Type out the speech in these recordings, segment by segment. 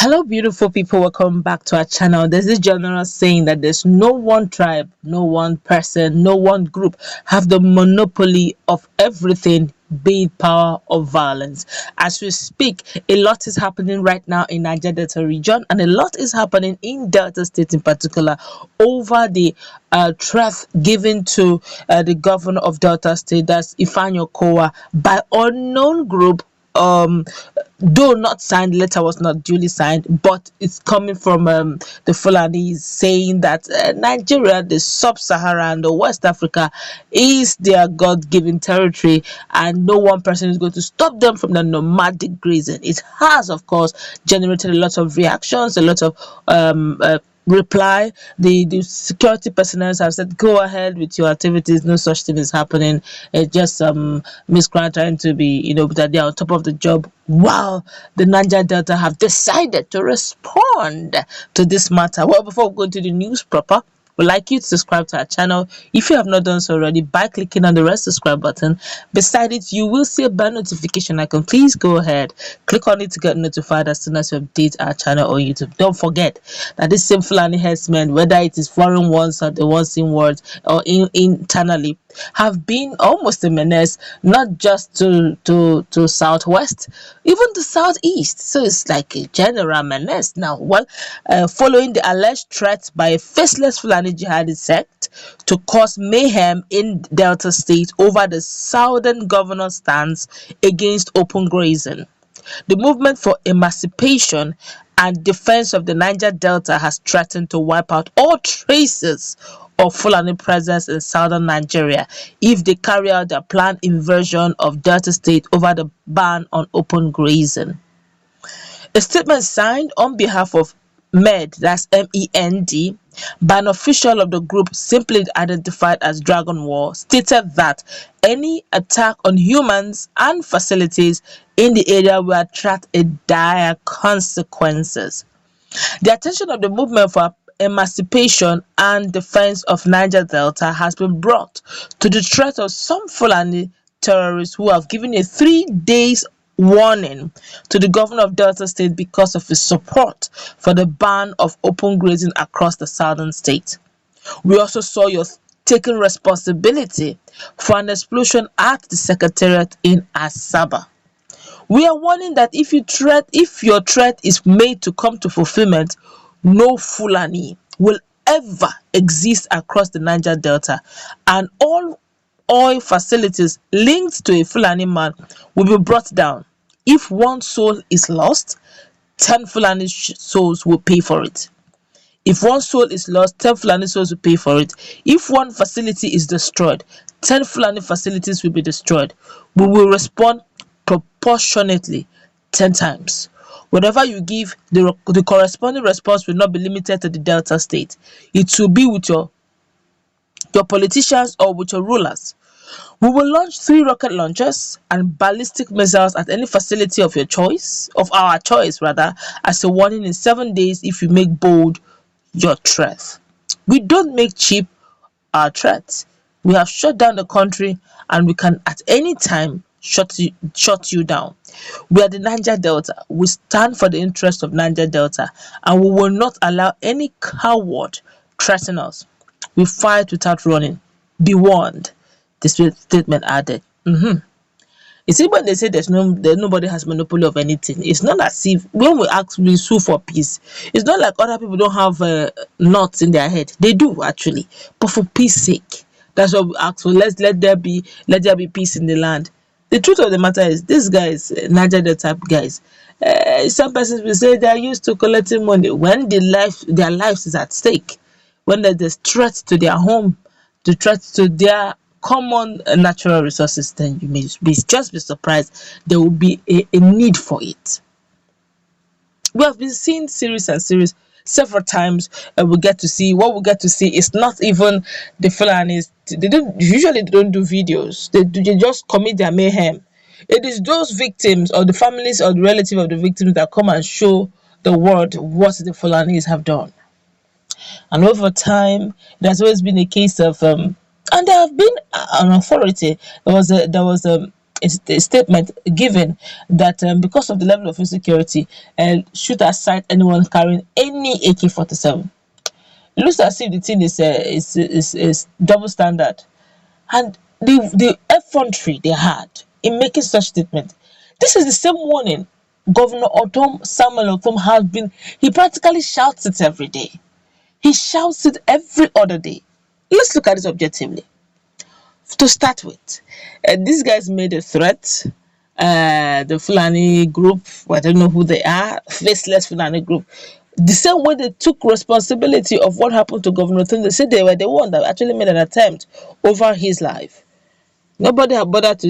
Hello, beautiful people. Welcome back to our channel. There's this general saying that there's no one tribe, no one person, no one group have the monopoly of everything, be it power or violence. As we speak, a lot is happening right now in Niger Delta region, and a lot is happening in Delta State in particular over the threat given to the governor of Delta State, that's Ifeanyi Okowa, by unknown group. Though not signed, the letter was not duly signed, but it's coming from the Fulani saying that Nigeria, the sub-Sahara and the West Africa is their God-given territory, and no one person is going to stop them from the nomadic grazing. It has, of course, generated a lot of reactions, a lot of reply. The security personnel have said, go ahead with your activities, no such thing is happening. It's just miscreant trying to be, that they're on top of the job, while the Niger Delta have decided to respond to this matter. Well, before we go into the news proper, we'd like you to subscribe to our channel if you have not done so already by clicking on the red subscribe button. Beside it, you will see a bell notification icon. Please go ahead, click on it to get notified as soon as we update our channel on YouTube. Don't forget that this same Fulani herdsmen, whether it is foreign ones or the ones in words or internally, have been almost a menace, not just to southwest, even to southeast. So it's like a general menace now. Well, following the alleged threat by a faceless Fulani jihadi sect to cause mayhem in Delta State over the southern governor's stance against open grazing, the movement for emancipation and defense of the Niger Delta has threatened to wipe out all traces of Fulani presence in southern Nigeria if they carry out their planned invasion of Delta State over the ban on open grazing. A statement signed on behalf of MED, that's MEND, by an official of the group simply identified as Dragon War, stated that any attack on humans and facilities in the area will attract a dire consequences. The attention of the movement for emancipation and defense of Niger Delta has been brought to the threat of some Fulani terrorists who have given a 3 days warning to the governor of Delta State because of his support for the ban of open grazing across the southern state. We also saw you taking responsibility for an explosion at the secretariat in Asaba. We are warning that if your threat is made to come to fulfillment, no Fulani will ever exist across the Niger Delta, and all oil facilities linked to a Fulani man will be brought down. If one soul is lost, 10 Fulani souls will pay for it. If one soul is lost, 10 Fulani souls will pay for it. If one facility is destroyed, 10 Fulani facilities will be destroyed. We will respond proportionately 10 times. Whatever you give, the corresponding response will not be limited to the Delta State. It will be with your politicians or with your rulers. We will launch 3 rocket launchers and ballistic missiles at any facility of our choice, as a warning in 7 days if you make bold your threat. We don't make cheap our threats. We have shut down the country, and we can at any time shut you down. We are the Niger Delta. We stand for the interest of Niger Delta, and we will not allow any coward threaten us. We fight without running. Be warned, this statement added. You see, when they say nobody has monopoly of anything, it's not as if when we sue for peace, it's not like other people don't have knots in their head. They do actually, but for peace sake, that's what we ask for. Let there be peace in the land. The truth of the matter is, these guys, Niger Delta guys, some persons will say they are used to collecting money when their lives is at stake, when there's threat to their home, the threat to their common natural resources. Then you may just be surprised there will be a need for it. We have been seeing series several times. We get to see is not even the Fulanis. They don't do videos. They just commit their mayhem. It is those victims or the families or the relatives of the victims that come and show the world what the Fulanis have done. And over time, it has always been a case of and there have been an authority. There was a a statement given that because of the level of insecurity, shoot aside anyone carrying any AK-47. It looks as if the thing is double standard, and the effrontery they had in making such statement. This is the same warning Governor Otom Samuel Otom has been. He practically shouts it every day. He shouts it every other day. Let's look at it objectively. To start with, these guys made a threat. The Fulani group, I don't know who they are, faceless Fulani group. The same way they took responsibility of what happened to Governor Thune, they said they were the one that actually made an attempt over his life. Nobody have bothered to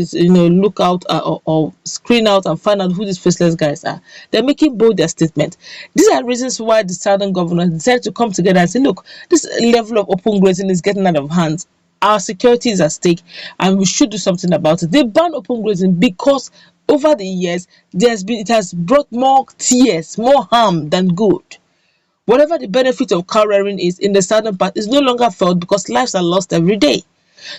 look out or screen out and find out who these faceless guys are. They're making bold their statement. These are reasons why the southern governors decided to come together and say, look, this level of open grazing is getting out of hand. Our security is at stake and we should do something about it. They banned open grazing because over the years it has brought more tears, more harm than good. Whatever the benefit of cow rearing is in the southern part is no longer felt because lives are lost every day.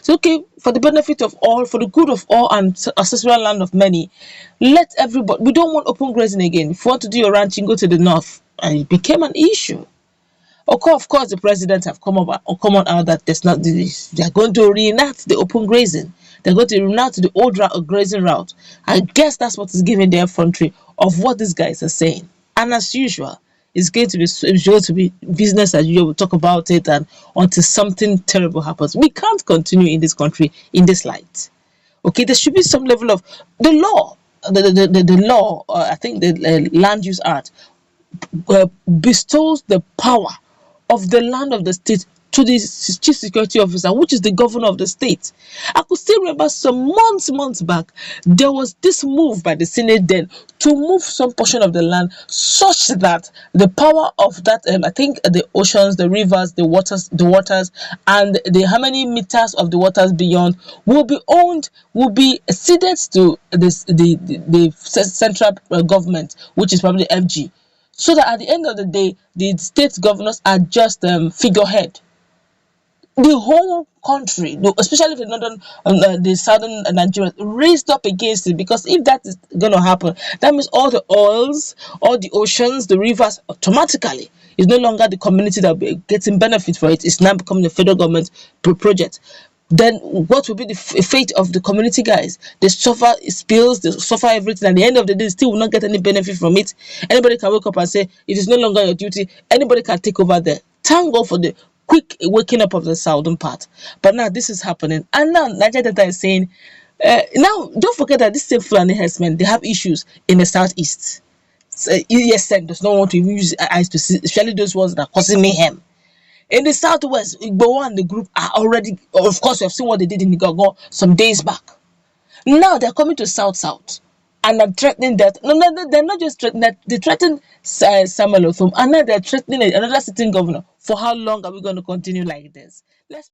So, okay, for the benefit of all, for the good of all, and ancestral land of many, let everybody. We don't want open grazing again. If you want to do your ranching, go to the north, and it became an issue. Okay, of course, the president have come on out that there's not this. They are going to reenact the open grazing. They're going to reenact the old grazing route. I guess that's what is giving the effrontery of what these guys are saying. And as usual, it's going to be business as usual. We'll talk about it and until something terrible happens. We can't continue in this country in this light. Okay, there should be some level of the law. The law, I think the Land Use Act bestows the power of the land of the state to the chief security officer, which is the governor of the state. I could still remember some months back, there was this move by the Senate then to move some portion of the land such that the power of that, I think the oceans, the rivers, the waters, and the how many meters of the waters beyond will be owned, will be ceded to the central government, which is probably FG. So that at the end of the day, the state governors are just figurehead. The whole country, especially the northern, the southern Nigeria, raised up against it, because if that is going to happen, that means all the oils, all the oceans, the rivers, automatically is no longer the community that will be getting benefit for it. It's now becoming the federal government project. Then what will be the fate of the community guys? They suffer spills, they suffer everything. At the end of the day, they still will not get any benefit from it. Anybody can wake up and say it is no longer your duty. Anybody can take over there. Thank God for the quick waking up of the southern part. But now this is happening, and now Niger Delta is saying, now don't forget that this same Fulani herdsmen, they have issues in the southeast. So, ESN does not want to even use eyes to see, especially those ones that are causing mayhem. In the southwest, Igbo and the group are already, of course, you have seen what they did in Niger some days back. Now they're coming to south, and are threatening that. No, they're not just threatening that. They threatened Samuel Othom, and now they're threatening another sitting governor. For how long are we going to continue like this? Let's